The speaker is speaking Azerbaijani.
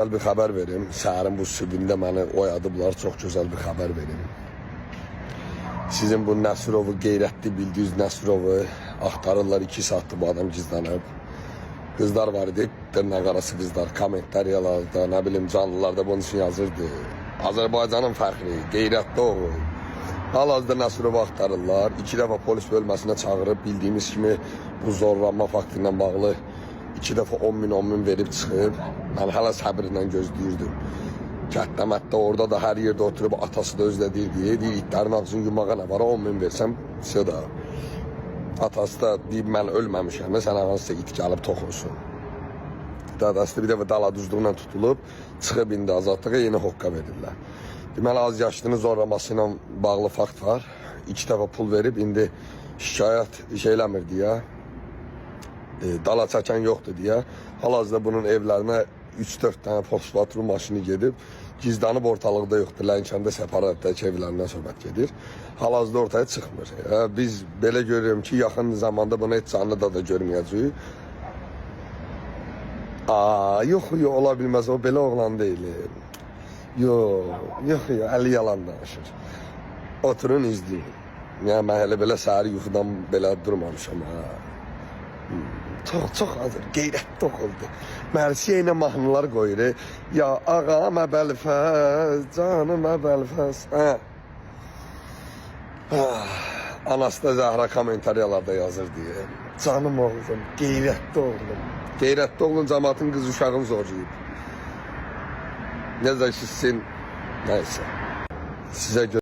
Güzel bir haber vereyim. Səhərin bu sübündə məni oyadıblar. Çox gözəl bir haber vereyim. Sizin bu Nəsirovu, qeyrətli bildiğiniz Nəsirovu axtarırlar. 2 saatdır bu adam gizlənib. Kızlar var idi, dırnaq arası kızlar. Kommentariyalarda, ne bileyim canlılarda bunun için yazırdı. Azərbaycanın fəxri, qeyrətli oğul. Hal-hazırda Nəsirovu axtarırlar. 2 dəfə polis bölməsinə çağırıb, bildiyimiz kimi bu zorlanma faktı ilə bağlı 2 dəfə 10 min verib çıxıb. Mən hələ səbirlə gözləyirdim. Kətləmətdə orada da hər yerdə oturub atası da özlədirdi. Deyir, itlərin ağzını yumağa nə var, 10 min versəm, size da. Atası da deyib, mən ölməmişəm, sən ağansıza it gəlib toxunsun. Dadası da bir dəfə dala düzlüğündən tutulub, çıxıb indi azadlığa yeni hoqqa verirlər. Deməli, az yaşlının zorlaması ilə bağlı fakt var. 2 dəfə pul verib, indi şikayət şeyləmir deyə. Dala çəkən yoxdur deyə. Hal-hazırda bunun evlərinə 3-4 dənə polis patrul maşını gedib, gizlanıb ortalıqda yoxdur. Lənkəndə separatdakı evlərindən söhbət gedir. Hal-hazırda ortaya çıxmır. Biz belə görürüm ki, yaxın zamanda bunu heç canlı da görməyəcəyik. Yox, ola bilməz, o belə oğlan deyil. Yox, əli yalan danışır. Oturun, izləyin. Yəni, mən hələ belə səhər yuxudan belə durmamışam. Çox hazır, qeyrətli oğuldu. Mərsiyə ilə mahnılar qoyur. Ya ağam əbəlfəz, canım əbəlfəz. Anası da Zəhra komentariyalarda yazır deyə. Canım oğlum, qeyrətli oğlum. Qeyrətli oğlum cəmatın qız uşağını zorlayıb. Necə ki sizin, neyse. Size